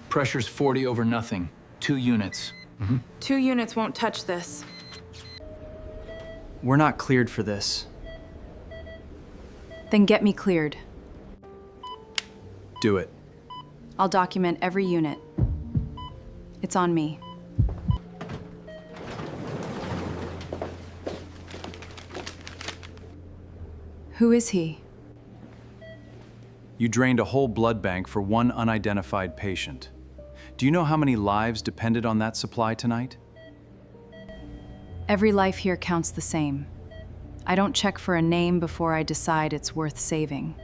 Pressure's 40 over nothing. 2 units. 2 units won't touch this. We're not cleared for this. Then get me cleared. Do it. I'll document every unit. It's on me. Who is he? You drained a whole blood bank for one unidentified patient. Do you know how many lives depended on that supply tonight? Every life here counts the same. I don't check for a name before I decide it's worth saving.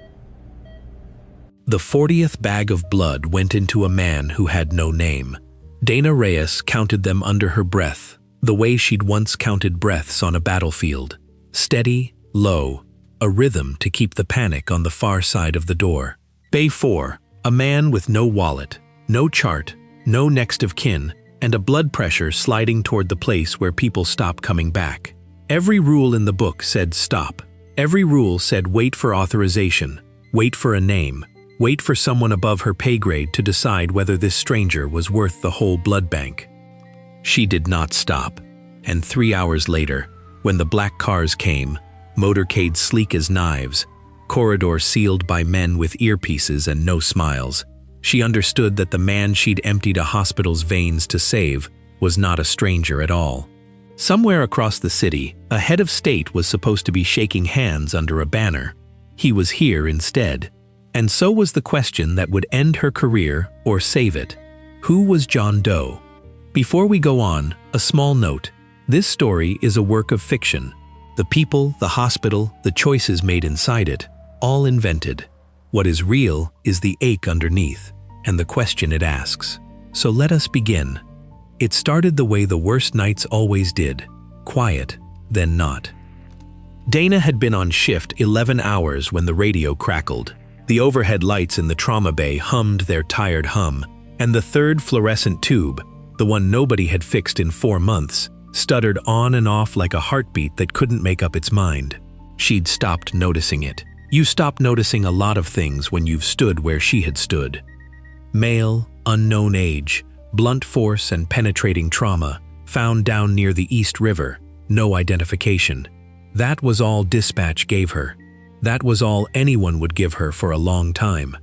The 40th bag of blood went into a man who had no name. Dana Reyes counted them under her breath, the way she'd once counted breaths on a battlefield. Steady, low, a rhythm to keep the panic on the far side of the door. Bay 4, a man with no wallet, no chart, no next of kin, and a blood pressure sliding toward the place where people stop coming back. Every rule in the book said stop. Every rule said wait for authorization, wait for a name, wait for someone above her pay grade to decide whether this stranger was worth the whole blood bank. She did not stop, and 3 hours later, when the black cars came, motorcades sleek as knives, corridors sealed by men with earpieces and no smiles, she understood that the man she'd emptied a hospital's veins to save was not a stranger at all. Somewhere across the city, a head of state was supposed to be shaking hands under a banner. He was here instead. And so was the question that would end her career or save it. Who was John Doe? Before we go on, a small note. This story is a work of fiction. The people, the hospital, the choices made inside it, all invented. What is real is the ache underneath, and the question it asks. So let us begin. It started the way the worst nights always did, quiet, then not. Dana had been on shift 11 hours when the radio crackled. The overhead lights in the trauma bay hummed their tired hum, and the third fluorescent tube, the one nobody had fixed in 4 months, stuttered on and off like a heartbeat that couldn't make up its mind. She'd stopped noticing it. You stop noticing a lot of things when you've stood where she had stood. Male, unknown age, blunt force and penetrating trauma, found down near the East River, no identification. That was all dispatch gave her. That was all anyone would give her for a long time.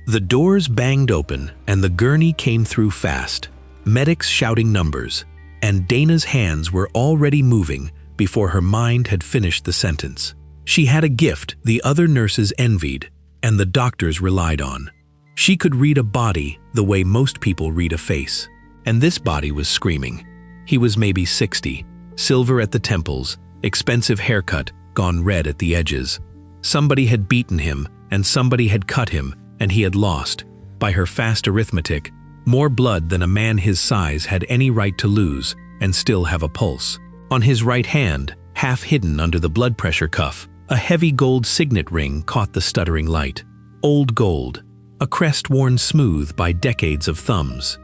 The doors banged open and the gurney came through fast, medics shouting numbers, and Dana's hands were already moving before her mind had finished the sentence. She had a gift the other nurses envied and the doctors relied on. She could read a body the way most people read a face. And this body was screaming. He was maybe 60, silver at the temples, expensive haircut, gone red at the edges. Somebody had beaten him, and somebody had cut him, and he had lost, by her fast arithmetic, more blood than a man his size had any right to lose and still have a pulse. On his right hand, half hidden under the blood pressure cuff, a heavy gold signet ring caught the stuttering light. Old gold, a crest worn smooth by decades of thumbs.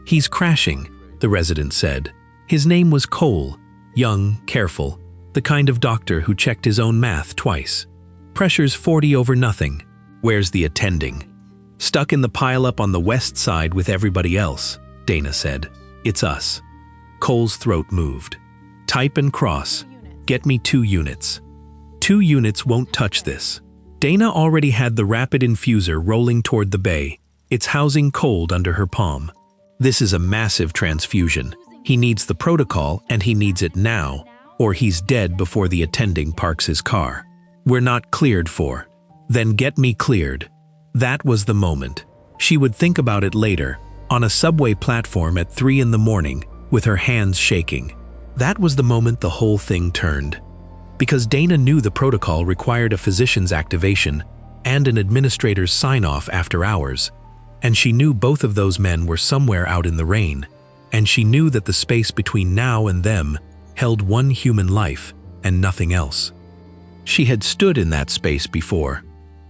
He's crashing, the resident said. His name was Cole, young, careful, the kind of doctor who checked his own math twice. Pressure's 40 over nothing. Where's the attending? Stuck in the pileup on the west side with everybody else, Dana said. It's us. Cole's throat moved. Type and cross. Get me 2 units. 2 units won't touch this. Dana already had the rapid infuser rolling toward the bay, its housing cold under her palm. This is a massive transfusion. He needs the protocol and he needs it now, or he's dead before the attending parks his car. We're not cleared for. Then get me cleared. That was the moment. She would think about it later, on a subway platform at 3 in the morning, with her hands shaking. That was the moment the whole thing turned. Because Dana knew the protocol required a physician's activation and an administrator's sign-off after hours, and she knew both of those men were somewhere out in the rain, and she knew that the space between now and them held one human life and nothing else. She had stood in that space before.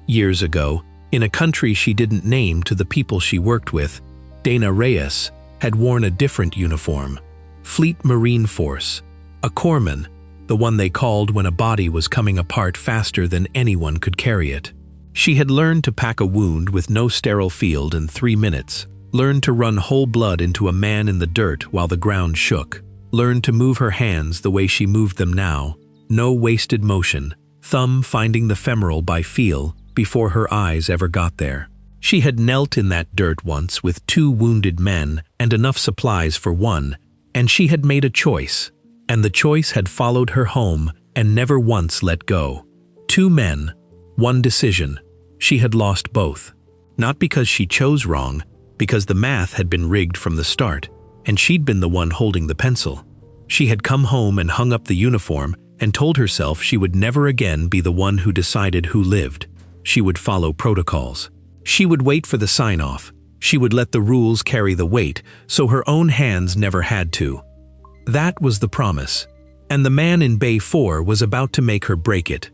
Years ago, in a country she didn't name to the people she worked with, Dana Reyes had worn a different uniform, Fleet Marine Force, a corpsman, the one they called when a body was coming apart faster than anyone could carry it. She had learned to pack a wound with no sterile field in 3 minutes, Learned to run whole blood into a man in the dirt while the ground shook. Learned to move her hands the way she moved them now. No wasted motion, thumb finding the femoral by feel before her eyes ever got there. She had knelt in that dirt once with 2 wounded men and enough supplies for one, and she had made a choice, and the choice had followed her home and never once let go. 2 men, 1 decision. She had lost both. Not because she chose wrong, because the math had been rigged from the start, and she'd been the one holding the pencil. She had come home and hung up the uniform and told herself she would never again be the one who decided who lived. She would follow protocols. She would wait for the sign-off. She would let the rules carry the weight, so her own hands never had to. That was the promise. And the man in Bay 4 was about to make her break it.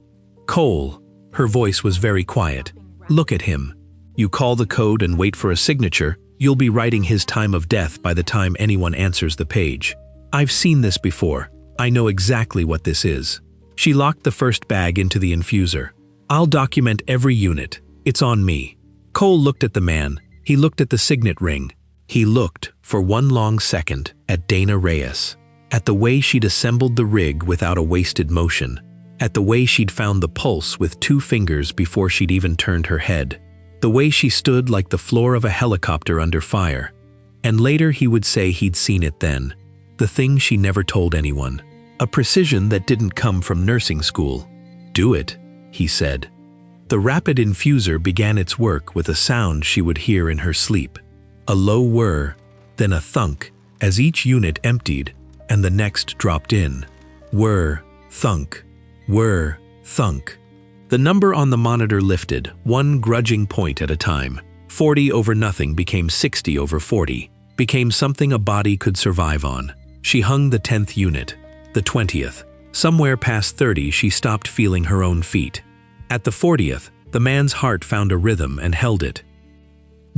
Cole, her voice was very quiet. Look at him. You call the code and wait for a signature, you'll be writing his time of death by the time anyone answers the page. I've seen this before. I know exactly what this is. She locked the first bag into the infuser. I'll document every unit. It's on me. Cole looked at the man. He looked at the signet ring. He looked, for one long second, at Dana Reyes. At the way she'd assembled the rig without a wasted motion. At the way she'd found the pulse with 2 fingers before she'd even turned her head. The way she stood like the floor of a helicopter under fire. And later he would say he'd seen it then. The thing she never told anyone. A precision that didn't come from nursing school. Do it, he said. The rapid infuser began its work with a sound she would hear in her sleep. A low whir, then a thunk, as each unit emptied, and the next dropped in. Whir, thunk, whir, thunk. The number on the monitor lifted, 1 grudging point at a time. 40 over nothing became 60 over 40, became something a body could survive on. She hung the 10th unit, the 20th. Somewhere past 30, she stopped feeling her own feet. At the 40th, the man's heart found a rhythm and held it.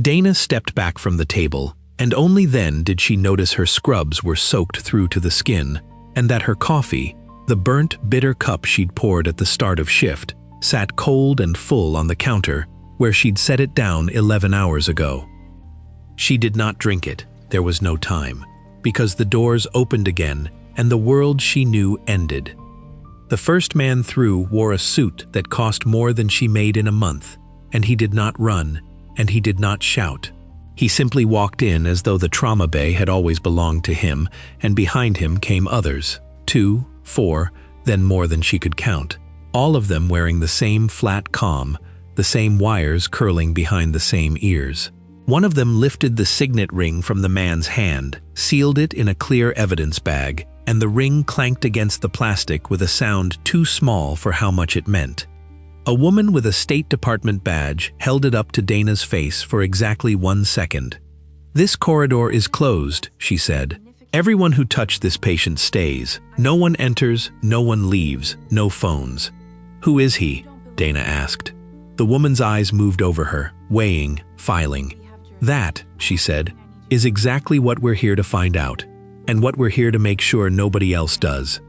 Dana stepped back from the table, and only then did she notice her scrubs were soaked through to the skin, and that her coffee, the burnt, bitter cup she'd poured at the start of shift, sat cold and full on the counter, where she'd set it down 11 hours ago. She did not drink it. There was no time, because the doors opened again, and the world she knew ended. The first man through wore a suit that cost more than she made in a month, and he did not run, and he did not shout. He simply walked in as though the trauma bay had always belonged to him, and behind him came others, 2, 4, then more than she could count, all of them wearing the same flat comm, the same wires curling behind the same ears. One of them lifted the signet ring from the man's hand, sealed it in a clear evidence bag, and the ring clanked against the plastic with a sound too small for how much it meant. A woman with a State Department badge held it up to Dana's face for exactly 1 second. "This corridor is closed," she said. "Everyone who touched this patient stays. No one enters, no one leaves, no phones." "Who is he?" Dana asked. The woman's eyes moved over her, weighing, filing. "That," she said, "is exactly what we're here to find out. And what we're here to make sure nobody else does."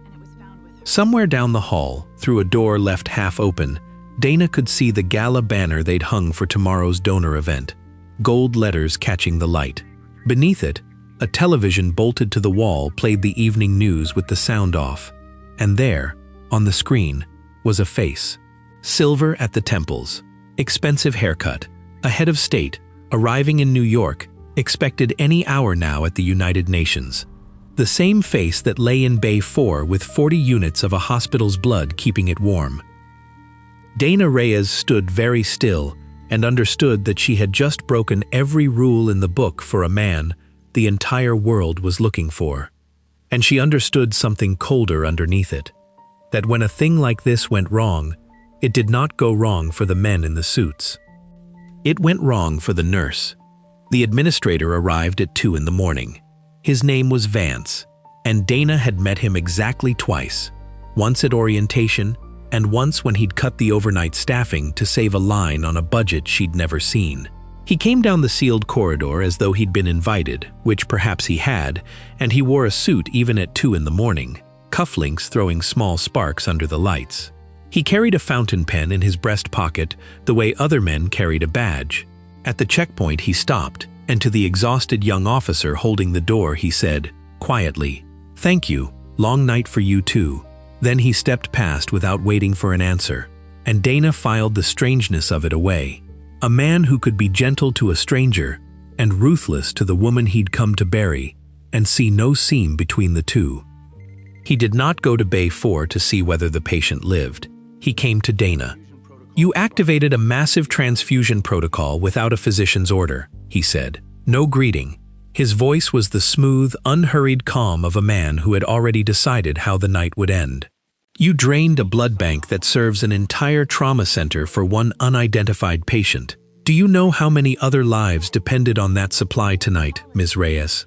Somewhere down the hall, through a door left half open, Dana could see the gala banner they'd hung for tomorrow's donor event, gold letters catching the light. Beneath it, a television bolted to the wall played the evening news with the sound off. And there, on the screen, was a face. Silver at the temples, expensive haircut, a head of state, arriving in New York, expected any hour now at the United Nations. The same face that lay in Bay 4 with 40 units of a hospital's blood keeping it warm. Dana Reyes stood very still and understood that she had just broken every rule in the book for a man the entire world was looking for. And she understood something colder underneath it. That when a thing like this went wrong, it did not go wrong for the men in the suits. It went wrong for the nurse. The administrator arrived at 2 in the morning. His name was Vance, and Dana had met him exactly twice, once at orientation and once when he'd cut the overnight staffing to save a line on a budget she'd never seen. He came down the sealed corridor as though he'd been invited, which perhaps he had, and he wore a suit even at 2 in the morning, cufflinks throwing small sparks under the lights. He carried a fountain pen in his breast pocket the way other men carried a badge. At the checkpoint he stopped. and to the exhausted young officer holding the door he said, quietly, "Thank you, long night for you too." Then he stepped past without waiting for an answer, and Dana filed the strangeness of it away. A man who could be gentle to a stranger and ruthless to the woman he'd come to bury, and see no seam between the two. He did not go to Bay 4 to see whether the patient lived. He came to Dana. "You activated a massive transfusion protocol without a physician's order," he said. No greeting. His voice was the smooth, unhurried calm of a man who had already decided how the night would end. "You drained a blood bank that serves an entire trauma center for one unidentified patient. Do you know how many other lives depended on that supply tonight, Ms. Reyes?"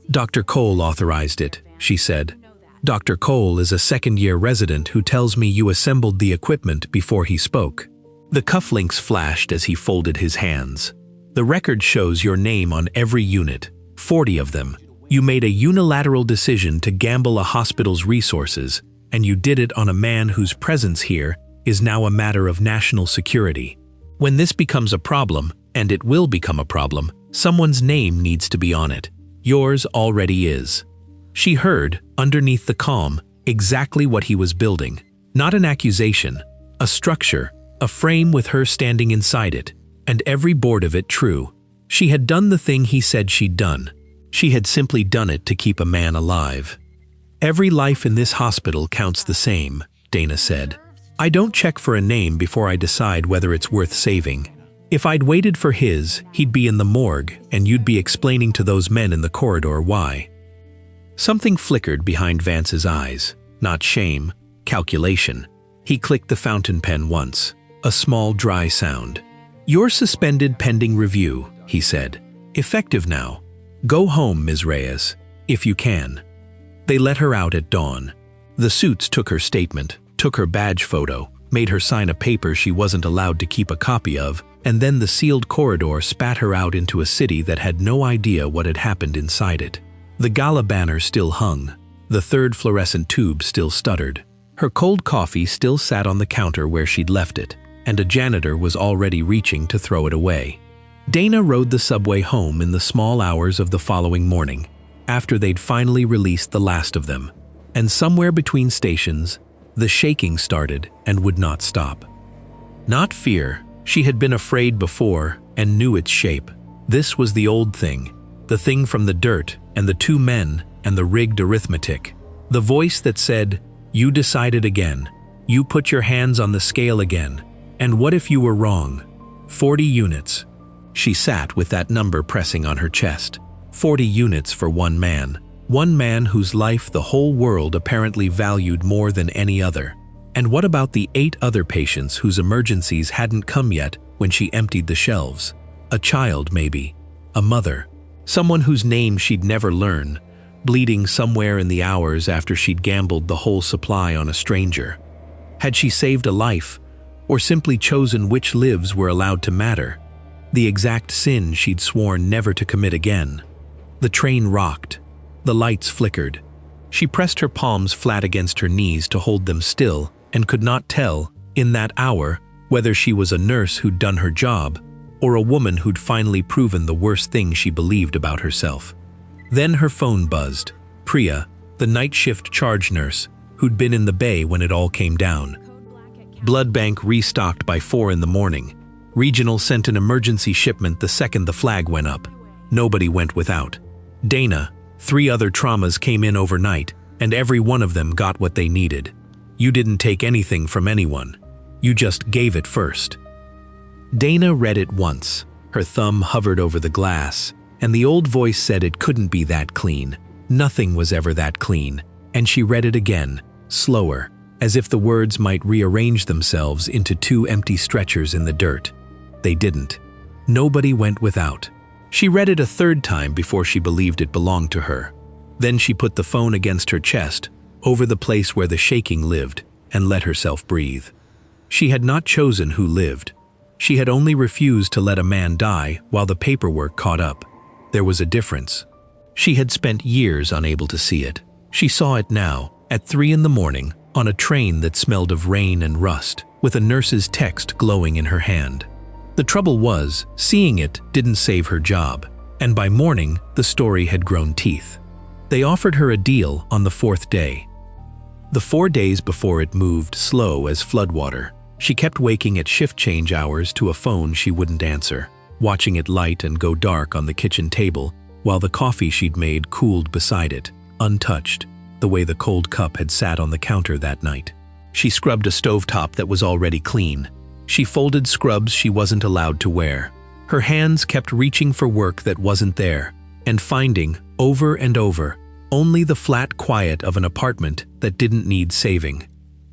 "Dr. Cole authorized it," she said. "Dr. Cole is a second-year resident who tells me you assembled the equipment before he spoke." The cufflinks flashed as he folded his hands. "The record shows your name on every unit, 40 of them. You made a unilateral decision to gamble a hospital's resources, and you did it on a man whose presence here is now a matter of national security. When this becomes a problem, and it will become a problem, someone's name needs to be on it. Yours already is." She heard, underneath the calm, exactly what he was building. Not an accusation, a structure, a frame with her standing inside it, and every board of it true. She had done the thing he said she'd done. She had simply done it to keep a man alive. "Every life in this hospital counts the same," Dana said. "I don't check for a name before I decide whether it's worth saving. If I'd waited for his, he'd be in the morgue, and you'd be explaining to those men in the corridor why." Something flickered behind Vance's eyes. Not shame, calculation. He clicked the fountain pen once. A small, dry sound. "You're suspended pending review," he said. "Effective now. Go home, Ms. Reyes, if you can." They let her out at dawn. The suits took her statement, took her badge photo, made her sign a paper she wasn't allowed to keep a copy of, and then the sealed corridor spat her out into a city that had no idea what had happened inside it. The gala banner still hung. The third fluorescent tube still stuttered. Her cold coffee still sat on the counter where she'd left it, and a janitor was already reaching to throw it away. Dana rode the subway home in the small hours of the following morning, after they'd finally released the last of them. And somewhere between stations, the shaking started and would not stop. Not fear. She had been afraid before and knew its shape. This was the old thing, the thing from the dirt and the two men and the rigged arithmetic. The voice that said, "You decided again. You put your hands on the scale again. And what if you were wrong? 40 units. She sat with that number pressing on her chest. 40 units for one man. One man whose life the whole world apparently valued more than any other. And what about the 8 other patients whose emergencies hadn't come yet when she emptied the shelves? A child, maybe. A mother. Someone whose name she'd never learn, bleeding somewhere in the hours after she'd gambled the whole supply on a stranger. Had she saved a life, or simply chosen which lives were allowed to matter? The exact sin she'd sworn never to commit again. The train rocked. The lights flickered. She pressed her palms flat against her knees to hold them still and could not tell, in that hour, whether she was a nurse who'd done her job or a woman who'd finally proven the worst thing she believed about herself. Then her phone buzzed. Priya, the night shift charge nurse, who'd been in the bay when it all came down. Blood bank restocked by 4 in the morning. Regional sent an emergency shipment the second the flag went up. Nobody went without. Dana, 3 other traumas came in overnight, and every one of them got what they needed. You didn't take anything from anyone. You just gave it first. Dana read it once. Her thumb hovered over the glass, and the old voice said it couldn't be that clean. Nothing was ever that clean. And she read it again, slower, as if the words might rearrange themselves into 2 empty stretchers in the dirt. They didn't. Nobody went without. She read it a 3rd time before she believed it belonged to her. Then she put the phone against her chest, over the place where the shaking lived, and let herself breathe. She had not chosen who lived. She had only refused to let a man die while the paperwork caught up. There was a difference. She had spent years unable to see it. She saw it now, at 3 in the morning, on a train that smelled of rain and rust, with a nurse's text glowing in her hand. The trouble was, seeing it didn't save her job. and by morning, the story had grown teeth. They offered her a deal on the 4th day. The 4 days before it moved slow as floodwater. She kept waking at shift change hours to a phone she wouldn't answer, watching it light and go dark on the kitchen table while the coffee she'd made cooled beside it, untouched, the way the cold cup had sat on the counter that night. She scrubbed a stovetop that was already clean. She folded scrubs she wasn't allowed to wear. Her hands kept reaching for work that wasn't there, and finding, over and over, only the flat quiet of an apartment that didn't need saving.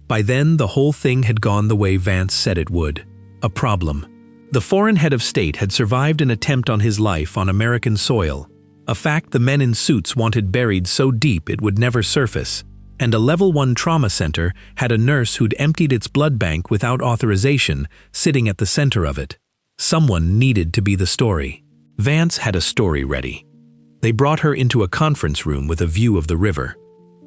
By then, the whole thing had gone the way Vance said it would. A problem. The foreign head of state had survived an attempt on his life on American soil, a fact the men in suits wanted buried so deep it would never surface, and a level 1 trauma center had a nurse who'd emptied its blood bank without authorization sitting at the center of it. Someone needed to be the story. Vance had a story ready. They brought her into a conference room with a view of the river.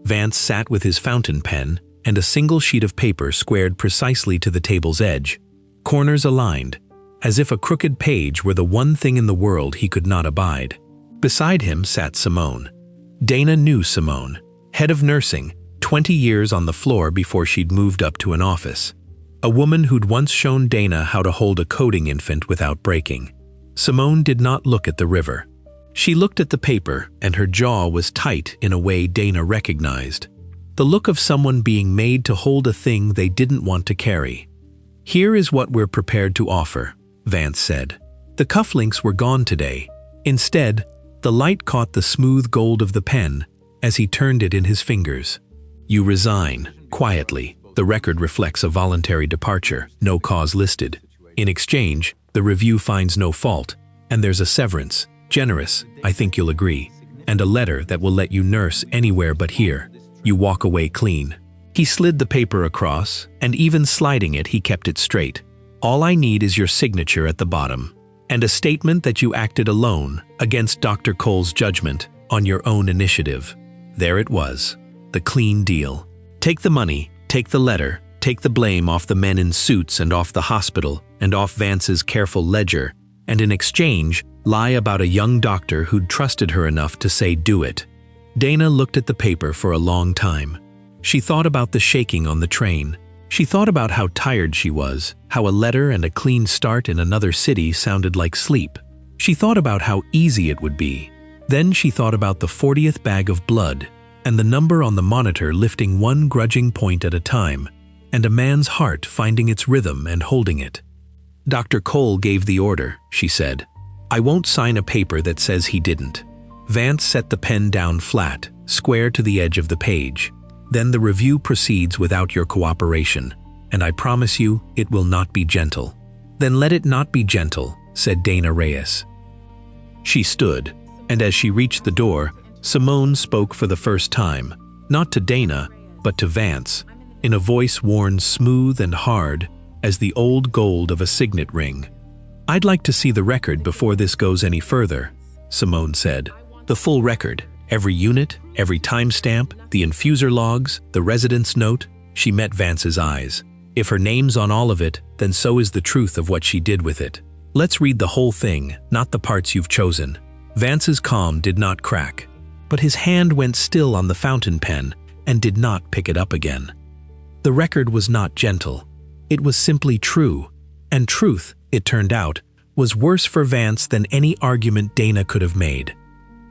Vance sat with his fountain pen and a single sheet of paper squared precisely to the table's edge, corners aligned, as if a crooked page were the one thing in the world he could not abide. Beside him sat Simone. Dana knew Simone, head of nursing, 20 years on the floor before she'd moved up to an office. A woman who'd once shown Dana how to hold a coding infant without breaking. Simone did not look at the river. She looked at the paper, and her jaw was tight in a way Dana recognized. The look of someone being made to hold a thing they didn't want to carry. "Here is what we're prepared to offer," Vance said. The cufflinks were gone today. Instead, the light caught the smooth gold of the pen as he turned it in his fingers. "You resign, quietly. The record reflects a voluntary departure, no cause listed. In exchange, the review finds no fault, and there's a severance, generous, I think you'll agree, and a letter that will let you nurse anywhere but here. You walk away clean." He slid the paper across, and even sliding it, he kept it straight. "All I need is your signature at the bottom, and a statement that you acted alone, against Dr. Cole's judgment, on your own initiative." There it was, the clean deal. Take the money, take the letter, take the blame off the men in suits and off the hospital and off Vance's careful ledger, and in exchange, lie about a young doctor who'd trusted her enough to say do it. Dana looked at the paper for a long time. She thought about the shaking on the train. She thought about how tired she was, how a letter and a clean start in another city sounded like sleep. She thought about how easy it would be. Then she thought about the 40th bag of blood, and the number on the monitor lifting one grudging point at a time, and a man's heart finding its rhythm and holding it. "Dr. Cole gave the order," she said. "I won't sign a paper that says he didn't." Vance set the pen down flat, square to the edge of the page. "Then the review proceeds without your cooperation, and I promise you it will not be gentle." "Then let it not be gentle," said Dana Reyes. She stood, and as she reached the door, Simone spoke for the first time, not to Dana, but to Vance, in a voice worn smooth and hard as the old gold of a signet ring. "I'd like to see the record before this goes any further," Simone said. "The full record, every unit, every timestamp, the infuser logs, the residence note." She met Vance's eyes. "If her name's on all of it, then so is the truth of what she did with it. Let's read the whole thing, not the parts you've chosen." Vance's calm did not crack, but his hand went still on the fountain pen and did not pick it up again. The record was not gentle. It was simply true, and truth, it turned out, was worse for Vance than any argument Dana could have made.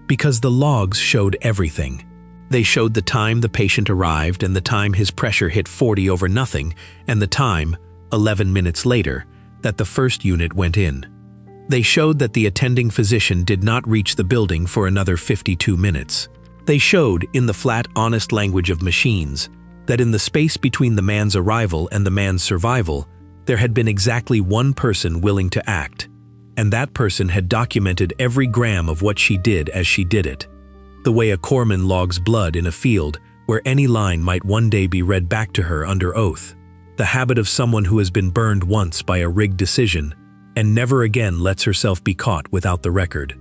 Because the logs showed everything. They showed the time the patient arrived and the time his pressure hit 40 over nothing, and the time, 11 minutes later, that the first unit went in. They showed that the attending physician did not reach the building for another 52 minutes. They showed, in the flat, honest language of machines, that in the space between the man's arrival and the man's survival, there had been exactly one person willing to act, and that person had documented every gram of what she did as she did it. The way a corpsman logs blood in a field where any line might one day be read back to her under oath. The habit of someone who has been burned once by a rigged decision and never again lets herself be caught without the record.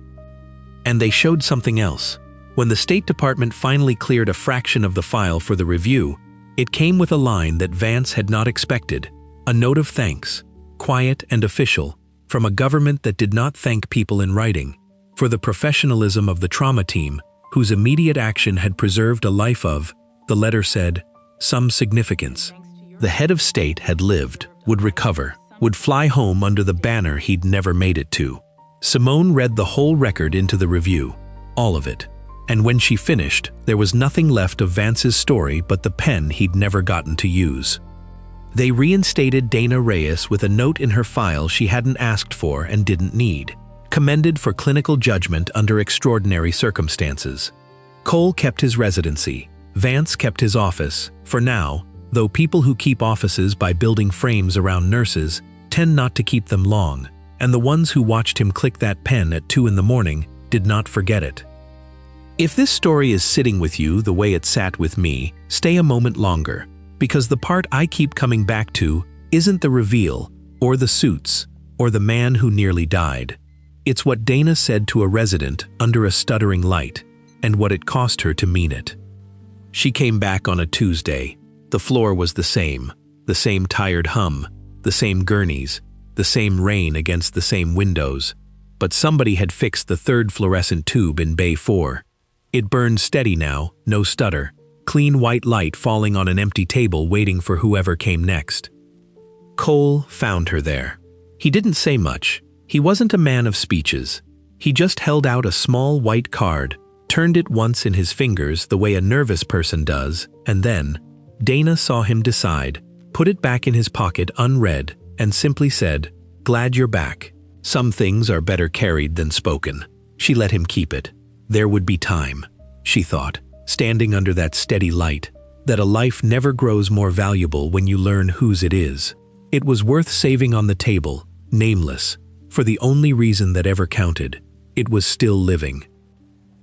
And they showed something else. When the State Department finally cleared a fraction of the file for the review, it came with a line that Vance had not expected, a note of thanks, quiet and official, from a government that did not thank people in writing. For the professionalism of the trauma team, whose immediate action had preserved a life of, the letter said, some significance. The head of state had lived, would recover, would fly home under the banner he'd never made it to. Simone read the whole record into the review, all of it. And when she finished, there was nothing left of Vance's story but the pen he'd never gotten to use. They reinstated Dana Reyes with a note in her file she hadn't asked for and didn't need, commended for clinical judgment under extraordinary circumstances. Cole kept his residency. Vance kept his office, for now, though people who keep offices by building frames around nurses tend not to keep them long, and the ones who watched him click that pen at 2 in the morning did not forget it. If this story is sitting with you the way it sat with me, stay a moment longer, because the part I keep coming back to isn't the reveal, or the suits, or the man who nearly died. It's what Dana said to a resident under a stuttering light, and what it cost her to mean it. She came back on a Tuesday. The floor was the same tired hum, the same gurneys, the same rain against the same windows, but somebody had fixed the third fluorescent tube in Bay 4. It burned steady now, no stutter, clean white light falling on an empty table waiting for whoever came next. Cole found her there. He didn't say much. He wasn't a man of speeches. He just held out a small white card, turned it once in his fingers the way a nervous person does, and then, Dana saw him decide, put it back in his pocket unread, and simply said, "Glad you're back. Some things are better carried than spoken." She let him keep it. There would be time, she thought, standing under that steady light, that a life never grows more valuable when you learn whose it is. It was worth saving on the table, nameless, for the only reason that ever counted. It was still living.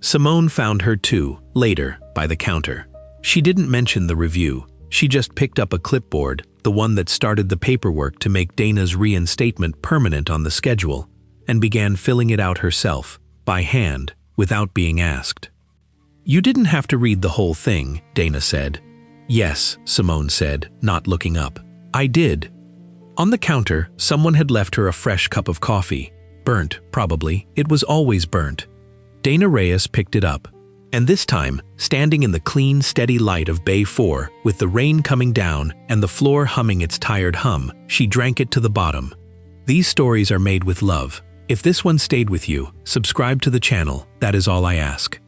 Simone found her too, later, by the counter. She didn't mention the review. She just picked up a clipboard, the one that started the paperwork to make Dana's reinstatement permanent on the schedule, and began filling it out herself, by hand, without being asked. "You didn't have to read the whole thing," Dana said. "Yes," Simone said, not looking up. "I did." On the counter, someone had left her a fresh cup of coffee. Burnt, probably. It was always burnt. Dana Reyes picked it up. And this time, standing in the clean, steady light of Bay 4, with the rain coming down and the floor humming its tired hum, she drank it to the bottom. These stories are made with love. If this one stayed with you, subscribe to the channel. That is all I ask.